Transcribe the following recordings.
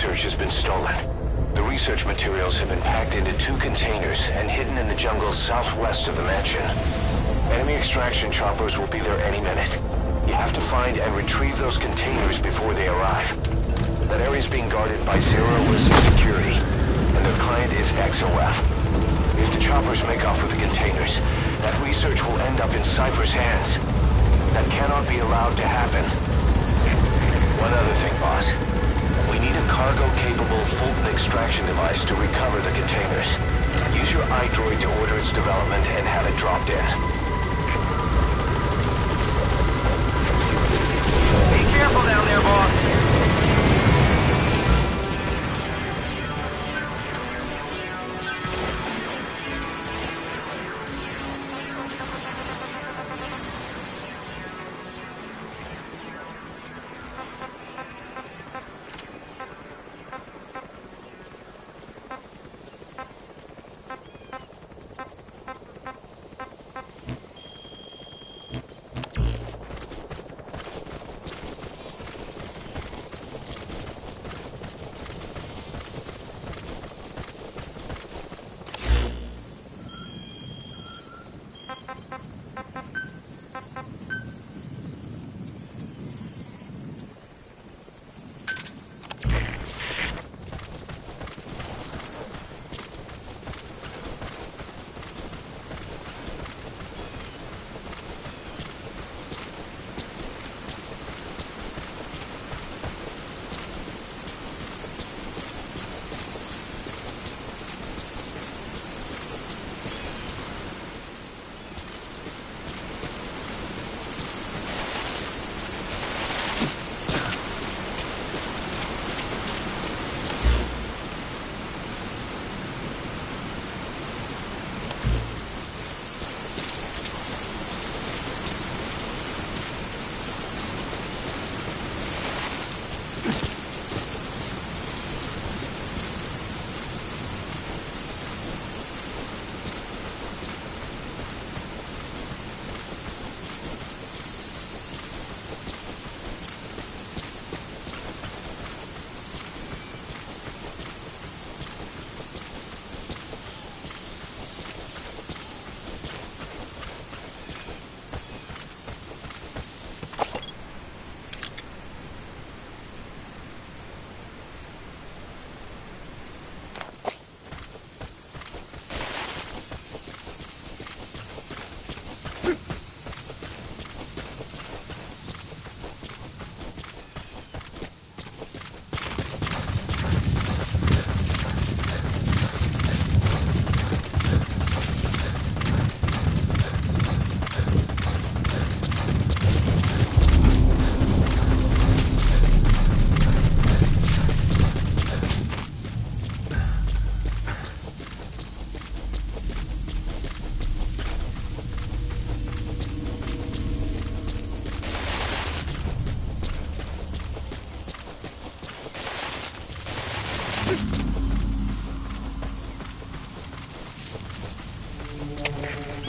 research has been stolen. The research materials have been packed into 2 containers and hidden in the jungle southwest of the mansion. Enemy extraction choppers will be there any minute. You have to find and retrieve those containers before they arrive. That area is being guarded by Zero-Risk Security, and their client is XOF. If the choppers make off with the containers, that research will end up in Cypher's hands. That cannot be allowed to happen. One other thing, boss. We need a cargo-capable Fulton extraction device to recover the containers. Use your iDroid to order its development and have it dropped in. Be careful down there, boss.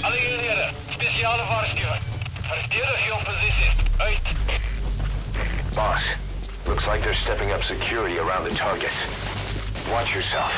Alle eenhede, speciale waarschuwing. Verdedig jouw posities. Uit. Boss, looks like they're stepping up security around the targets. Watch yourself.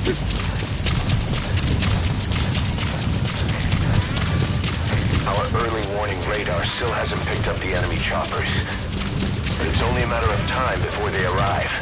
Our early warning radar still hasn't picked up the enemy choppers. But it's only a matter of time before they arrive.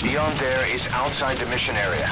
Beyond there is outside the mission area.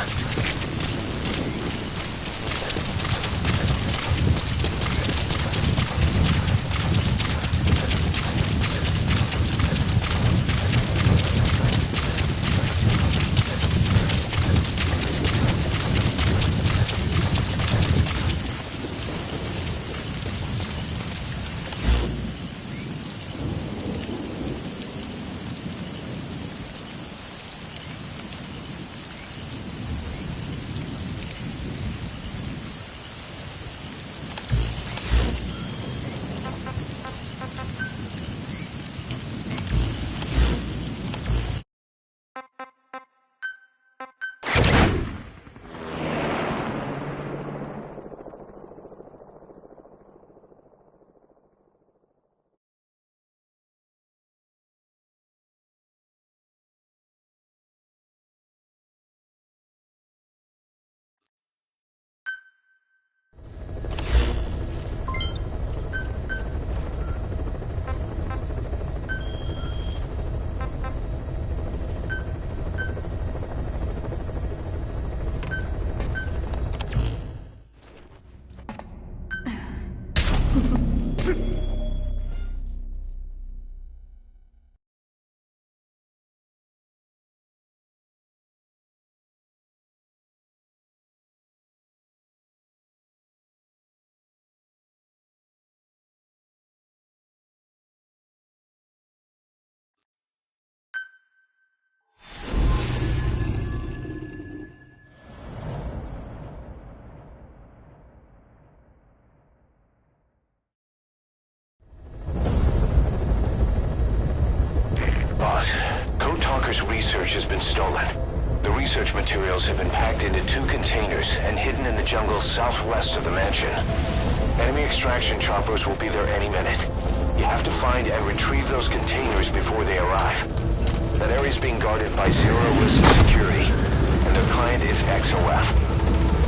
stolen. The research materials have been packed into 2 containers and hidden in the jungle southwest of the mansion. Enemy extraction choppers will be there any minute. You have to find and retrieve those containers before they arrive. That area is being guarded by zero-risk security, and their client is XOF.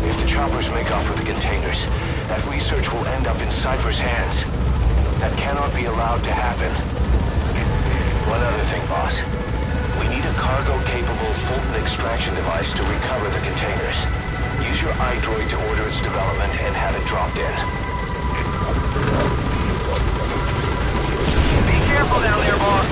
If the choppers make off with the containers, that research will end up in Cypher's hands. That cannot be allowed to happen. One other thing, boss. We need a cargo-capable Fulton extraction device to recover the containers. Use your iDroid to order its development and have it dropped in. Be careful down there, boss.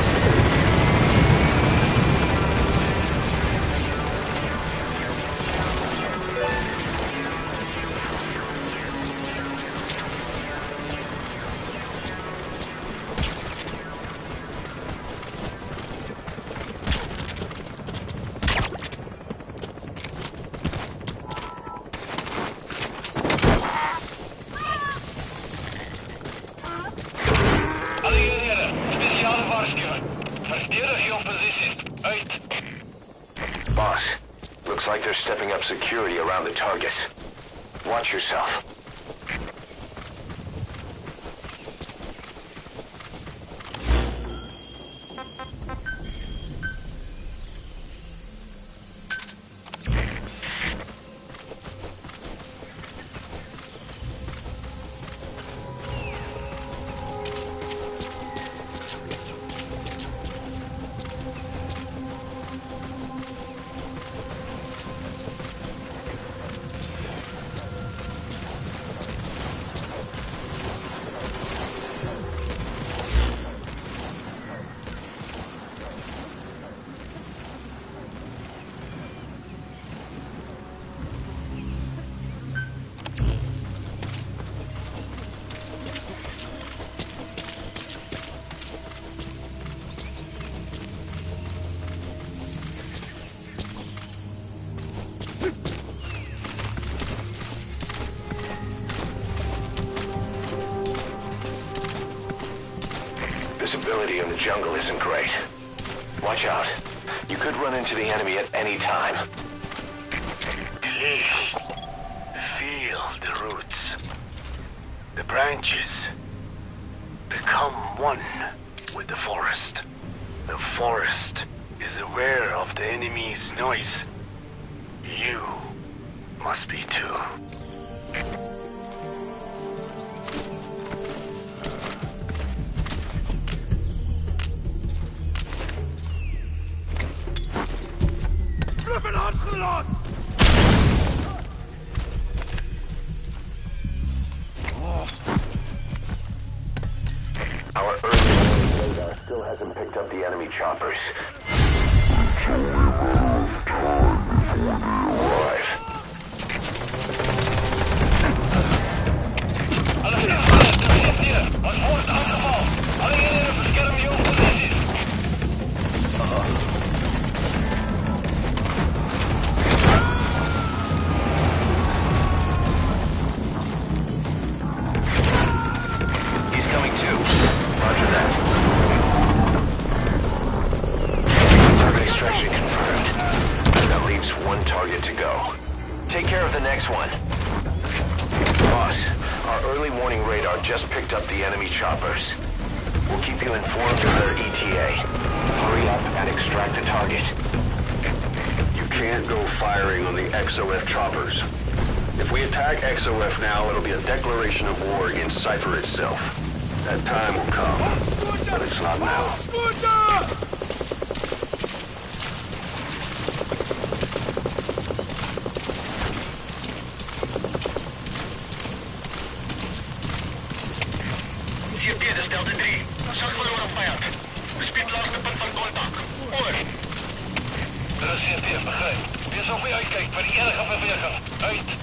Boss, looks like they're stepping up security around the targets. Watch yourself. Visibility in the jungle isn't great. Watch out. You could run into the enemy at any time. Please, feel the roots, the branches. Become one with the forest. The forest is aware of the enemy's noise. You must be too. Our early radar still hasn't picked up the enemy choppers. Arrive. He's coming too. Roger that. Target extraction confirmed. That leaves one target to go. Take care of the next one. Boss, our early warning radar just picked up the enemy choppers. We'll keep you informed of their ETA. Hurry up and extract the target. You can't go firing on the XOF choppers. If we attack XOF now, it'll be a declaration of war against Cypher itself. That time will come, but it's not now. CP, dis Delta 3. Sorg vir oor op vyand. Bespied laaste punt van kontak. Oor. Dit is CP, begryp. Wees op die uitkyk vir enige beweging. Uit.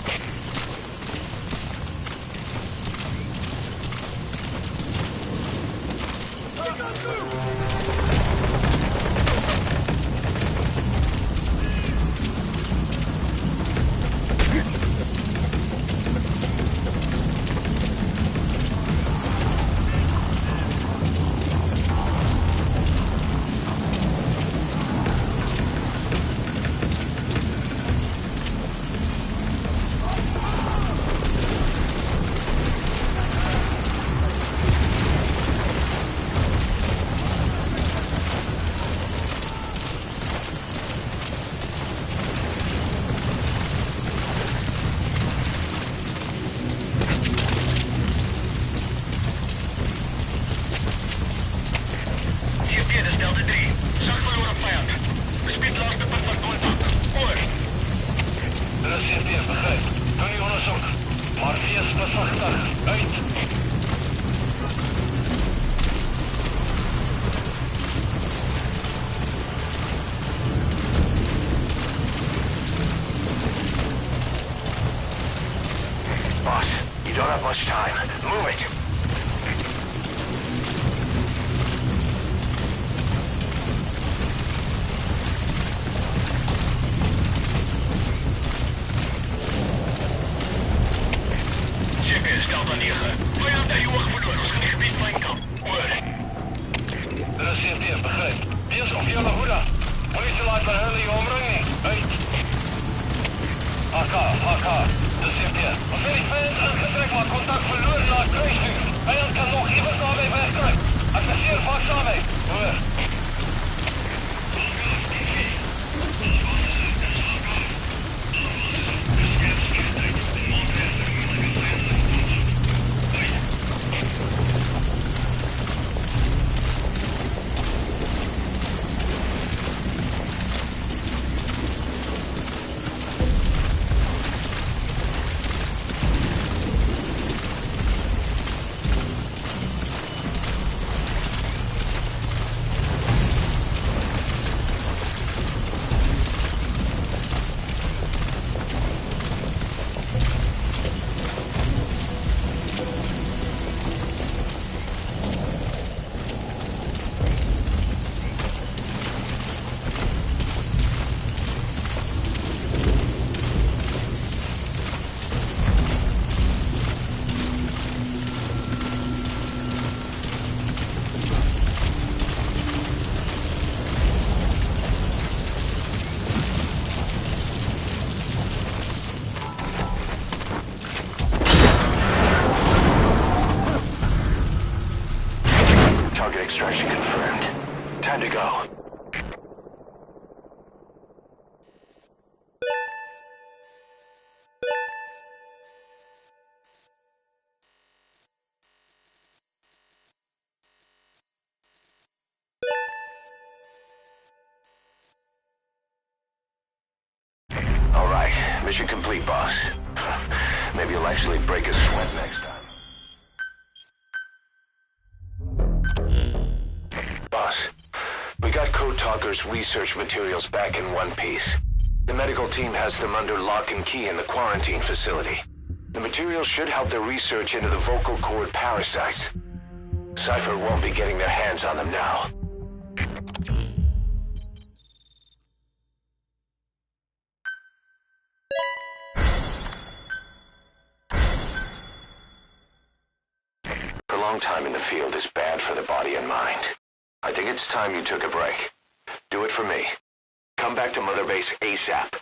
Zag verloren vijand. Gespied langs de punt van contact. Oor. Er is CP, begrijp. Doe die onderzoek. Maar wees bezichtig. Uit. Boss, you don't have much time. Move it. CP, stelt aan 9. Vijand aan je oog verloor. Ons gaan die gebied mijnkamp. Oor. Er is CP, begrijp. Wees op jullie hoede. Politie laat maar hulle je omringen. Uit. AK. De CP. Ons wil die vijand aangetrek, maar contact verloren naar kruisvuur. Vijand kan nog even daarbij wegkruip. Adresseer vakzaam mee. Hoor. Target extraction confirmed. Time to go. All right, mission complete, boss. Maybe you'll actually break a sweat next time. Boss, we got Code Talker's research materials back in one piece. The medical team has them under lock and key in the quarantine facility. The materials should help their research into the vocal cord parasites. Cypher won't be getting their hands on them now. Prolonged time in the field is bad for the body and mind. I think it's time you took a break. Do it for me. Come back to Mother Base ASAP.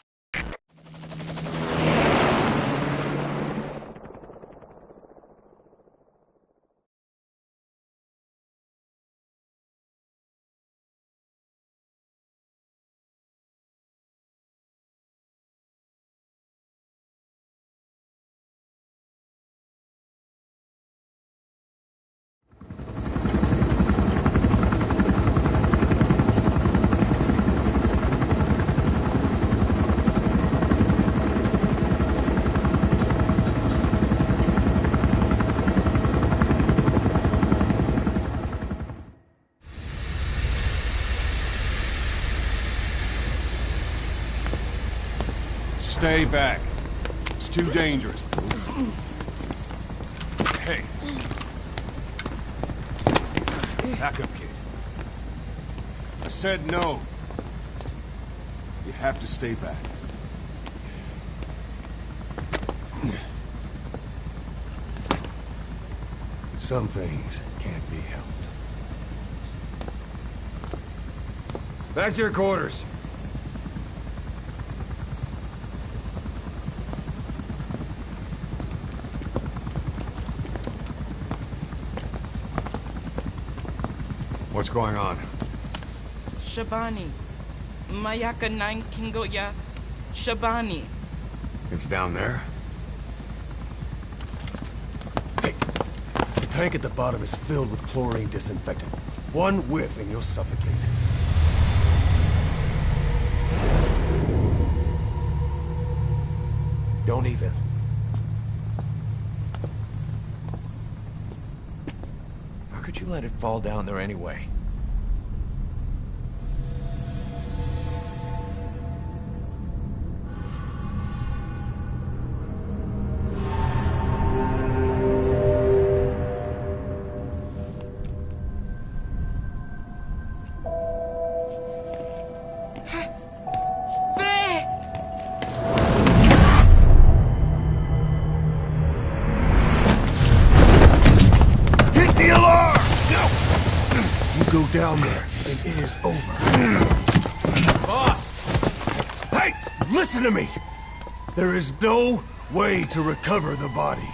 Stay back. It's too dangerous. Hey. Back up, kid. I said no. You have to stay back. Some things can't be helped. Back to your quarters. What's going on? Shabani. Mayaka 9 Kingoya. Shabani. It's down there? Hey, the tank at the bottom is filled with chlorine disinfectant. One whiff and you'll suffocate. Don't even. How could you let it fall down there anyway? Go down there, and it is over. Boss! Hey! Listen to me! There is no way to recover the body.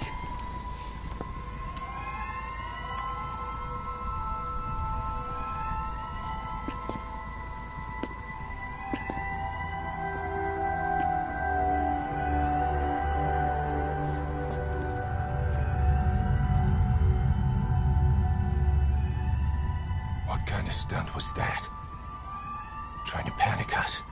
What kind of stunt was that? Trying to panic us?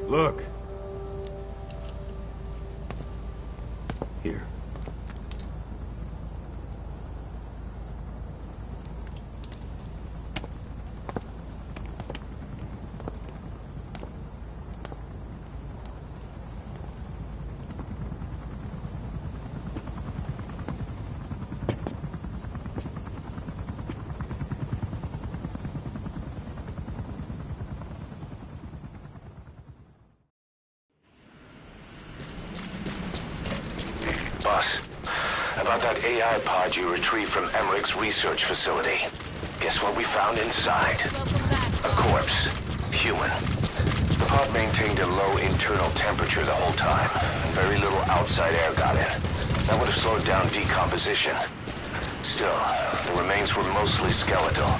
Look. Here. Boss, about that AI pod you retrieved from Emmerich's research facility. Guess what we found inside? A corpse. Human. The pod maintained a low internal temperature the whole time, and very little outside air got in. That would have slowed down decomposition. Still, the remains were mostly skeletal.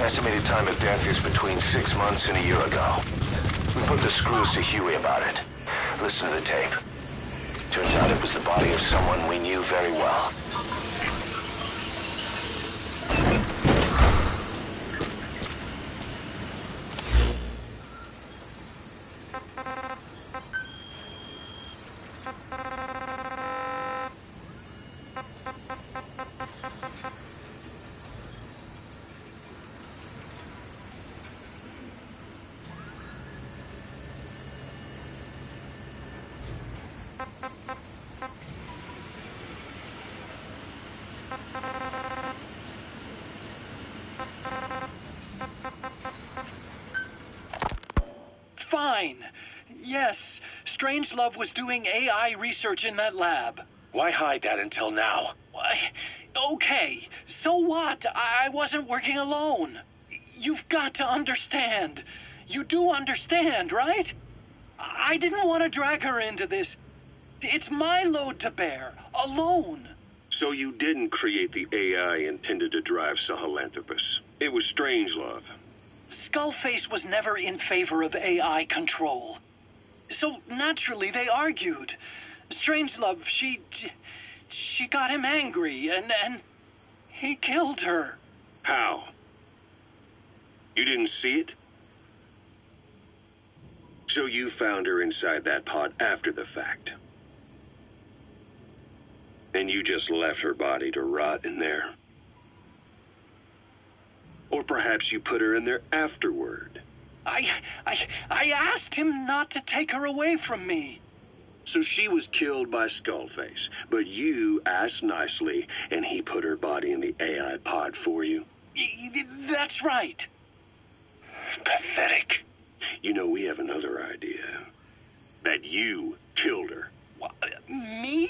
Estimated time of death is between 6 months and a year ago. We put the screws to Huey about it. Listen to the tape. Turns out it was the body of someone we knew very well. Fine. Yes, Strangelove was doing AI research in that lab. Why hide that until now? Why? Okay, so what? I wasn't working alone. You've got to understand. You do understand, right? I didn't want to drag her into this. It's my load to bear, alone. So you didn't create the AI intended to drive Sahelanthropus. It was Strangelove. Skullface was never in favor of AI control. So naturally they argued. Strangelove, she got him angry and he killed her. How? You didn't see it? So you found her inside that pod after the fact. And you just left her body to rot in there. Or perhaps you put her in there afterward. I asked him not to take her away from me. So she was killed by Skullface, but you asked nicely, and he put her body in the AI pod for you? That's right. Pathetic. You know, we have another idea. That you killed her. What, me?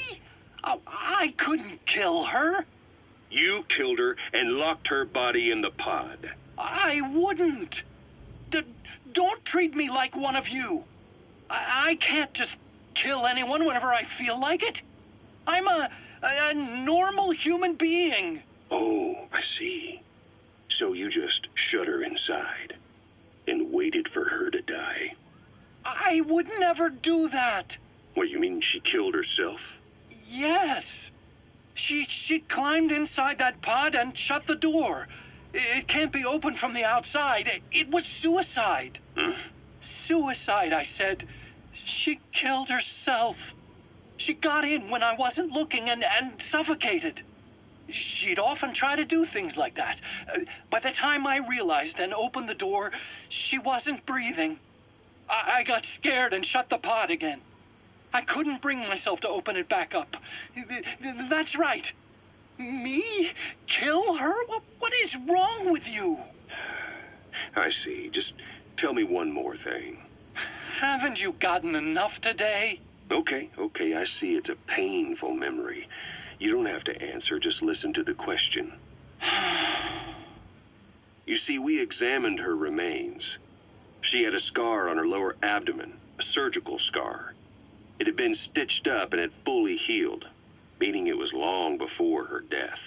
I couldn't kill her. You killed her and locked her body in the pod. I wouldn't. Don't treat me like one of you. I can't just kill anyone whenever I feel like it. I'm a normal human being. Oh, I see. So you just shut her inside and waited for her to die. I would never do that. What, you mean she killed herself? Yes. She climbed inside that pod and shut the door. It can't be opened from the outside. It was suicide. Suicide, I said. She killed herself. She got in when I wasn't looking and suffocated. She'd often try to do things like that. By the time I realized and opened the door, she wasn't breathing. I got scared and shut the pod again. I couldn't bring myself to open it back up. That's right. Me? Kill her? What is wrong with you? I see. Just tell me one more thing. Haven't you gotten enough today? Okay, I see it's a painful memory. You don't have to answer, just listen to the question. You see, we examined her remains. She had a scar on her lower abdomen, a surgical scar. It had been stitched up and had fully healed, meaning it was long before her death.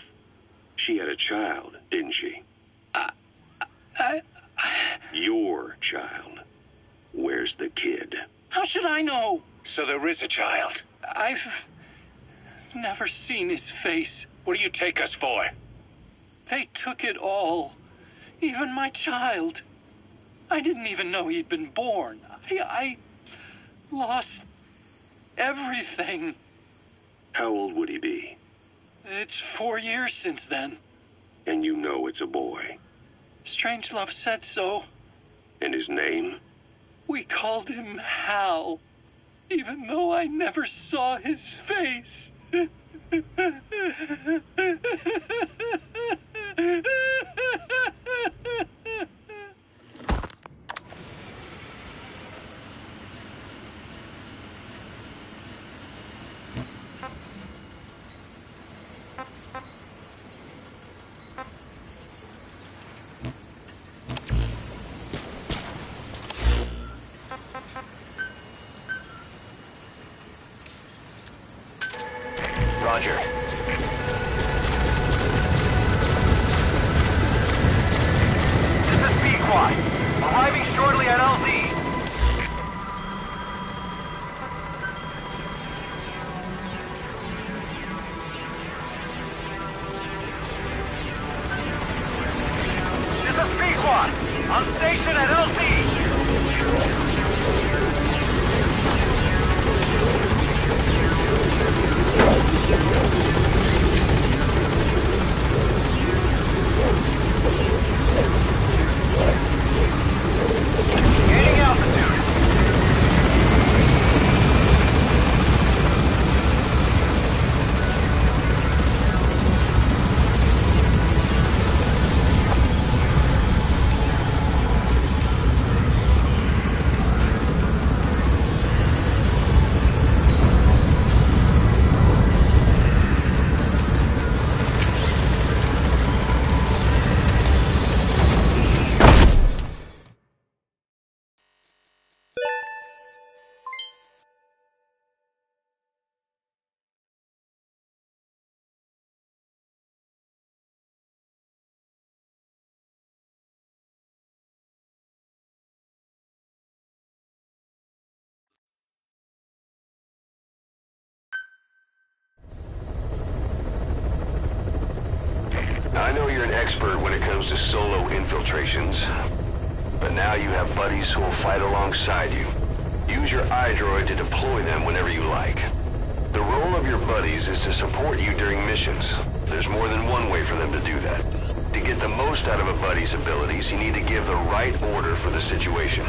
She had a child, didn't she? Your child. Where's the kid? How should I know? So there is a child. I've never seen his face. What do you take us for? They took it all. Even my child. I didn't even know he'd been born. I lost everything. How old would he be? It's 4 years since then. And you know it's a boy. Strangelove said so. And his name? We called him Hal, even though I never saw his face. Roger. This is Pequod. Arriving shortly at LZ. This is Pequod. On station at LZ. Gaining altitude. I know you're an expert when it comes to solo infiltrations, but now you have buddies who will fight alongside you. Use your iDroid to deploy them whenever you like. The role of your buddies is to support you during missions. There's more than one way for them to do that. To get the most out of a buddy's abilities, you need to give the right order for the situation.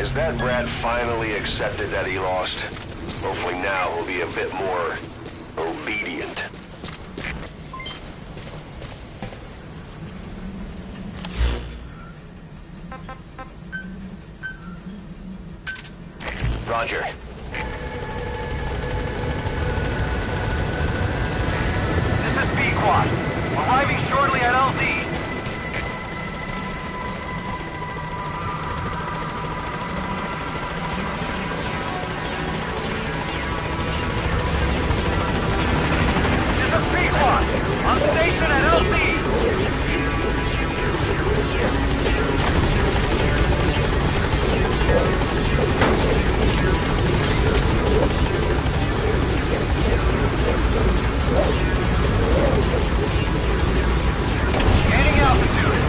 Has that rat finally accepted that he lost? Hopefully now he'll be a bit more obedient. Roger. This is Pequod. Arriving shortly at LZ. On station at LZ! Gaining altitude!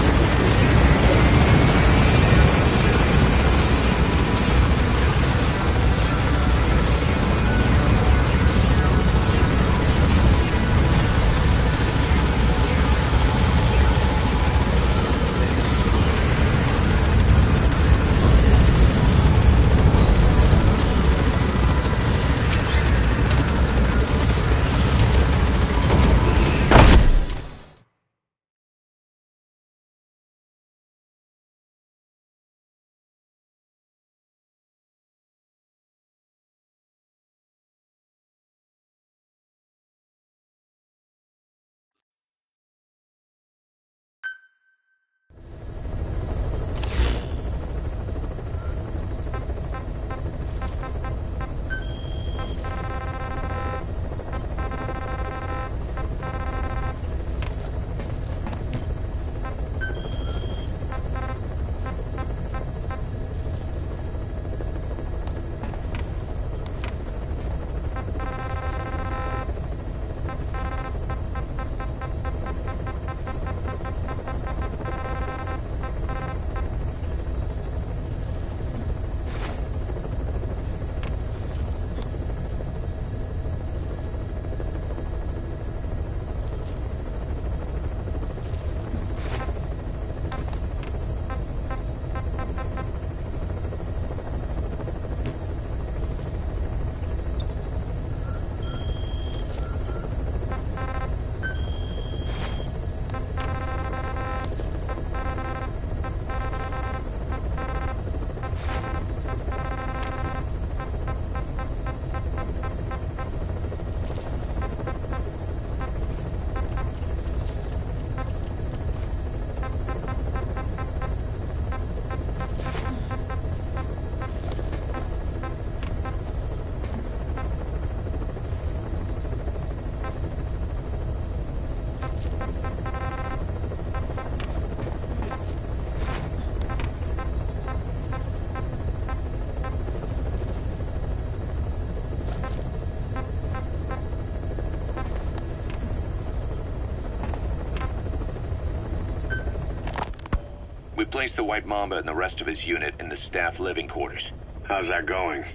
We placed the White Mamba and the rest of his unit in the staff living quarters. How's that going?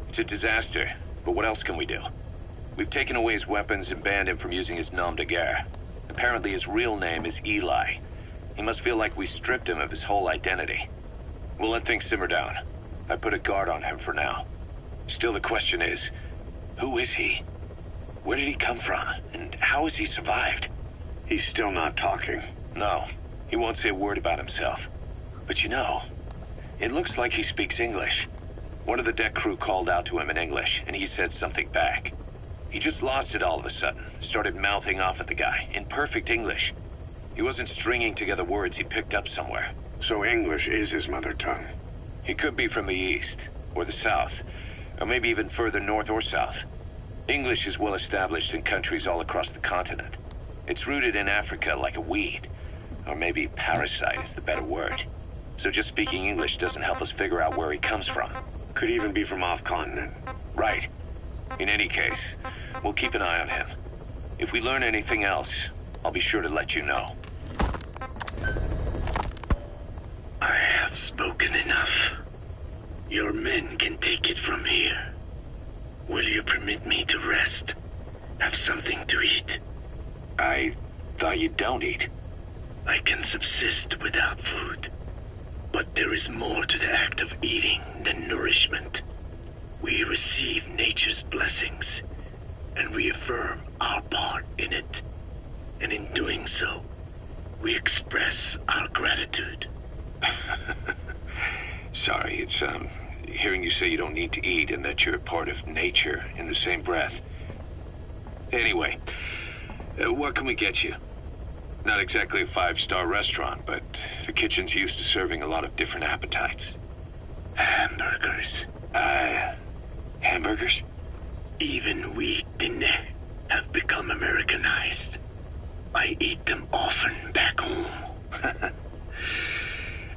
It's a disaster, but what else can we do? We've taken away his weapons and banned him from using his nom de guerre. Apparently his real name is Eli. He must feel like we stripped him of his whole identity. We'll let things simmer down. I put a guard on him for now. Still, the question is, who is he? Where did he come from? And how has he survived? He's still not talking. No, he won't say a word about himself. But you know, it looks like he speaks English. One of the deck crew called out to him in English, and he said something back. He just lost it all of a sudden, started mouthing off at the guy, in perfect English. He wasn't stringing together words he picked up somewhere. So English is his mother tongue. He could be from the east, or the south, or maybe even further north or south. English is well established in countries all across the continent. It's rooted in Africa like a weed, or maybe parasite is the better word. So just speaking English doesn't help us figure out where he comes from. Could even be from off-continent. Right. In any case, we'll keep an eye on him. If we learn anything else, I'll be sure to let you know. I have spoken enough. Your men can take it from here. Will you permit me to rest? Have something to eat? I thought you don't eat. I can subsist without food. But There is more to the act of eating than nourishment. We receive nature's blessings and reaffirm our part in it. And in doing so, we express our gratitude. Sorry, it's, hearing you say you don't need to eat and that you're part of nature in the same breath. Anyway, what can we get you? Not exactly a five-star restaurant, but the kitchen's used to serving a lot of different appetites. Hamburgers. Hamburgers? Even we Dinne have become Americanized. I eat them often back home.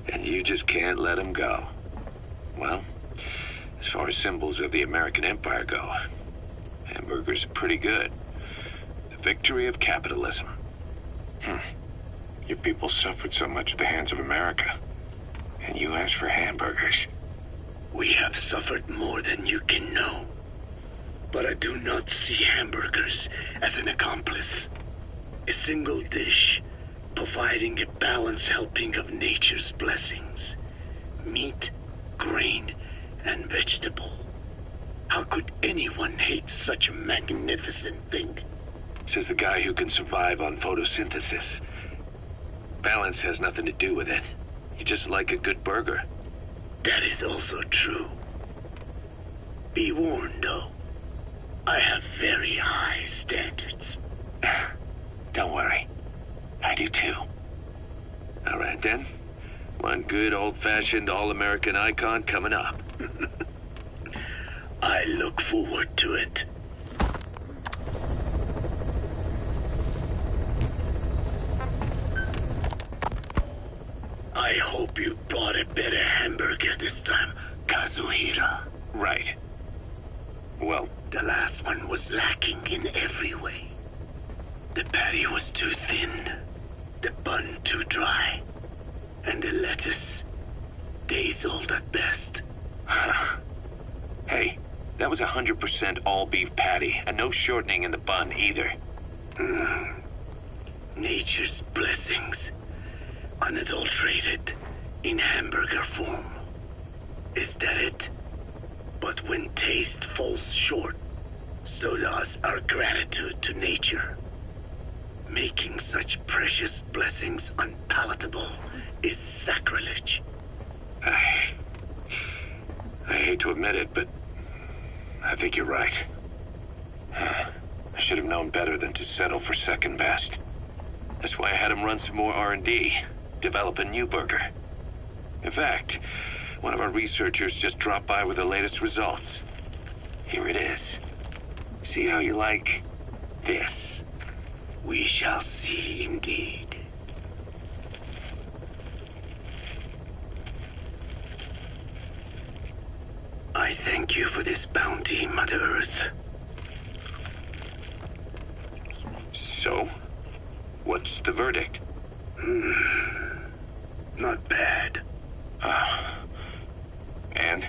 And you just can't let them go. Well, as far as symbols of the American Empire go, hamburgers are pretty good. The victory of capitalism. Your people suffered so much at the hands of America. And you ask for hamburgers. We have suffered more than you can know. But I do not see hamburgers as an accomplice. A single dish, providing a balanced helping of nature's blessings. Meat, grain, and vegetable. How could anyone hate such a magnificent thing? Says the guy who can survive on photosynthesis. Balance has nothing to do with it. You just like a good burger. That is also true. Be warned, though. I have very high standards. Don't worry. I do too. All right, then. One good old-fashioned all-American icon coming up. I look forward to it. I hope you bought a better hamburger this time, Kazuhira. Right. Well, the last one was lacking in every way. The patty was too thin, the bun too dry, and the lettuce days old at best. Hey, that was 100% all-beef patty, and no shortening in the bun either. Nature's blessings, unadulterated, in hamburger form. Is that it? But when taste falls short, so does our gratitude to nature. Making such precious blessings unpalatable is sacrilege. I hate to admit it, but I think you're right. I should have known better than to settle for second best. That's why I had him run some more R&D, develop a new burger. In fact, one of our researchers just dropped by with the latest results. Here it is. See how you like this? We shall see indeed. I thank you for this bounty, Mother Earth. So, what's the verdict? Not bad. And?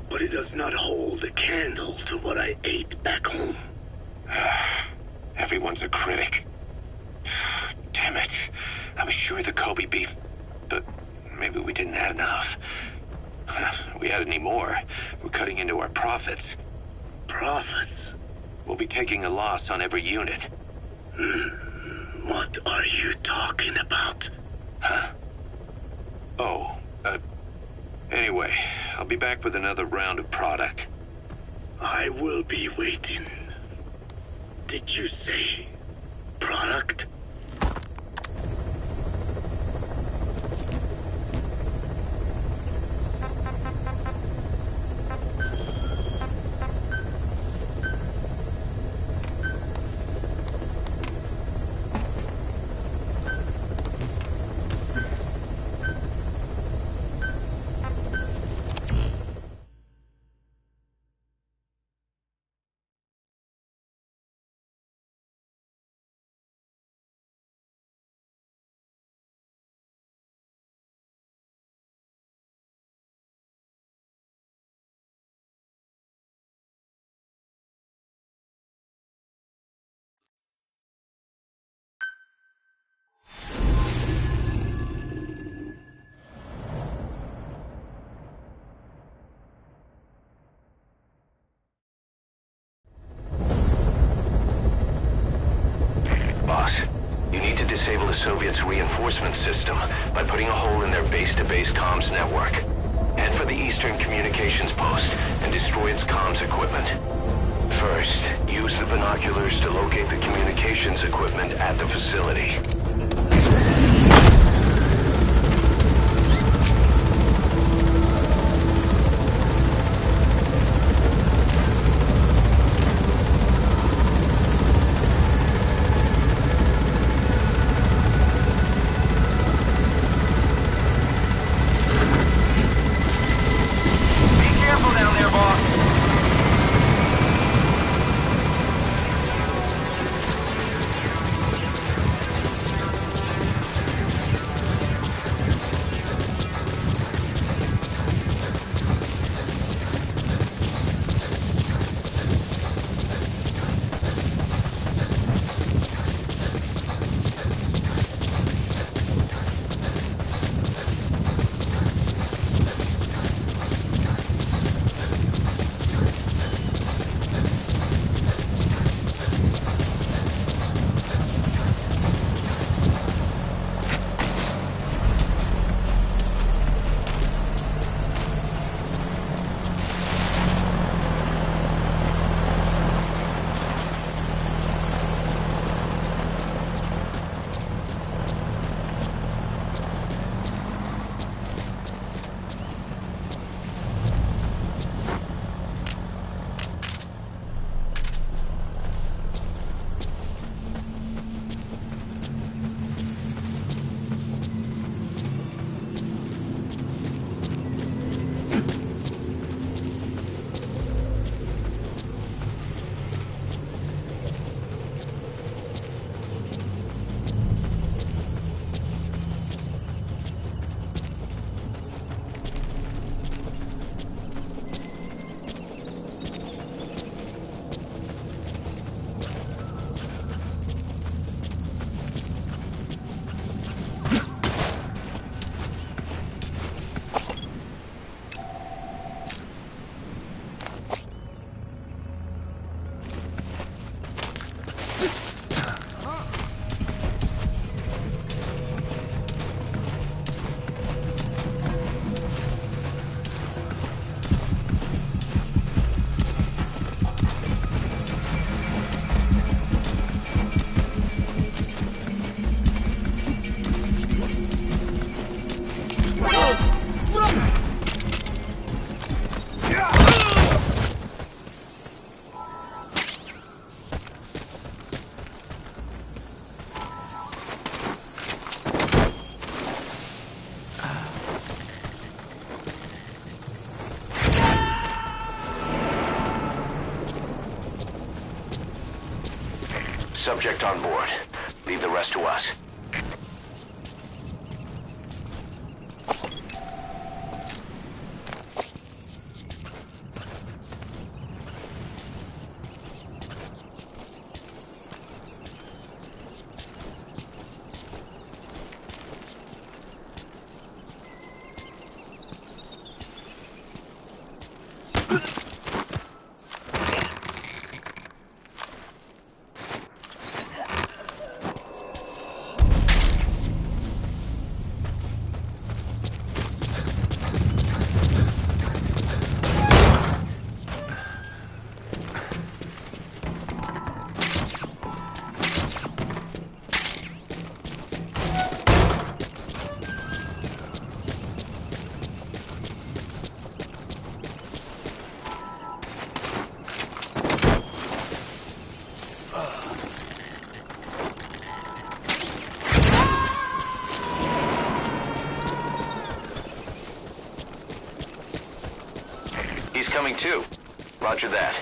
But it does not hold a candle to what I ate back home. Everyone's a critic. Damn it. I was sure the Kobe beef, but maybe we didn't add enough. If we add any more, we're cutting into our profits. Profits? We'll be taking a loss on every unit. What are you talking about? Huh? Oh, anyway, I'll be back with another round of product. I will be waiting. Did you say product? Soviets' reinforcement system by putting a hole in their base-to-base comms network. Head for the Eastern Communications Post and destroy its comms equipment. First, use the binoculars to locate the communications equipment at the facility. Subject on board. Leave the rest to us. He's coming too. Roger that.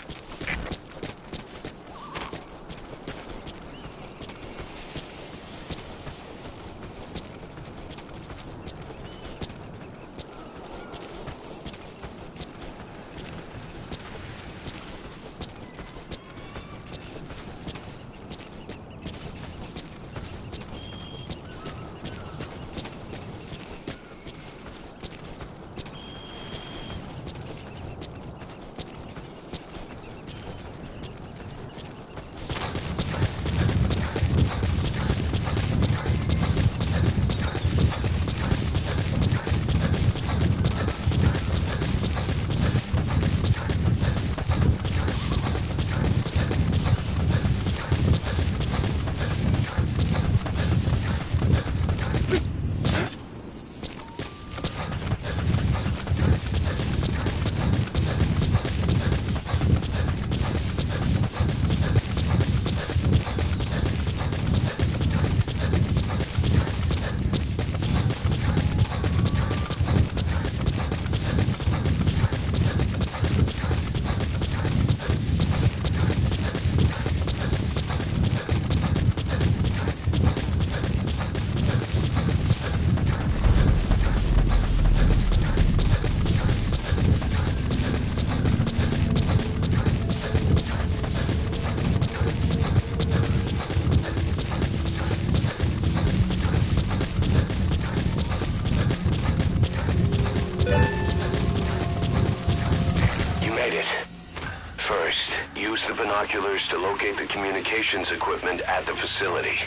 fight it. First, use the binoculars to locate the communications equipment at the facility.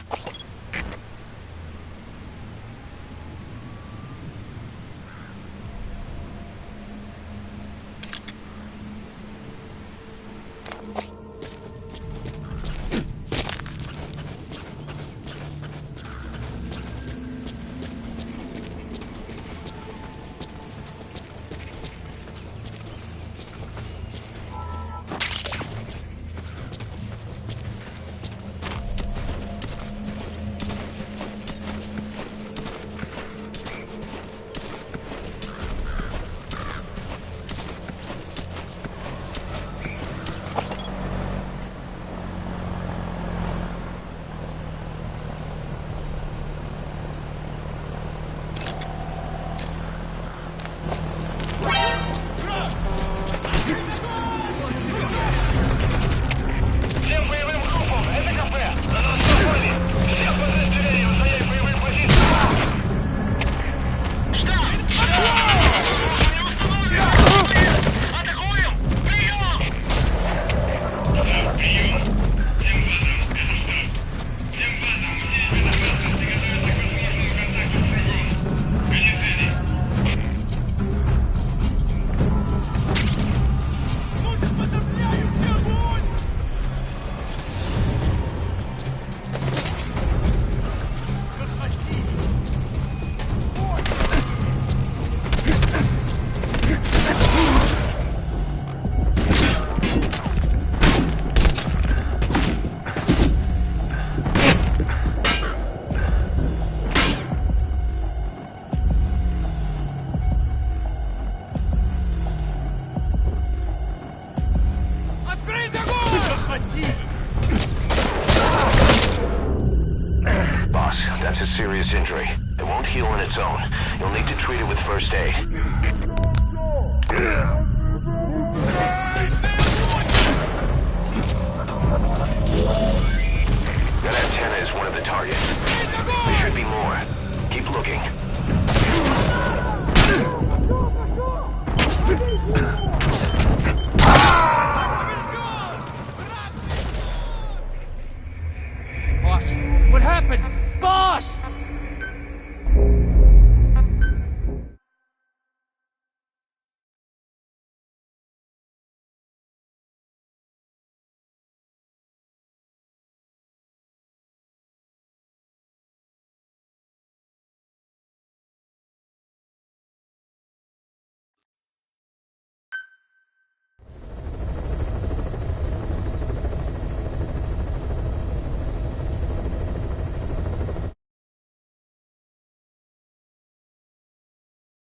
Всем боевым группам, это кафе! На нас напали! Всех подразделениям занять боевые позиции! Атакуем! Прием! Прием! Всем базам, это штаб! Всем базам, усилить безопасность и готовиться к возможному контакту с врагом! Конец связи! Boss, that's a serious injury. It won't heal on its own. You'll need to treat it with first aid.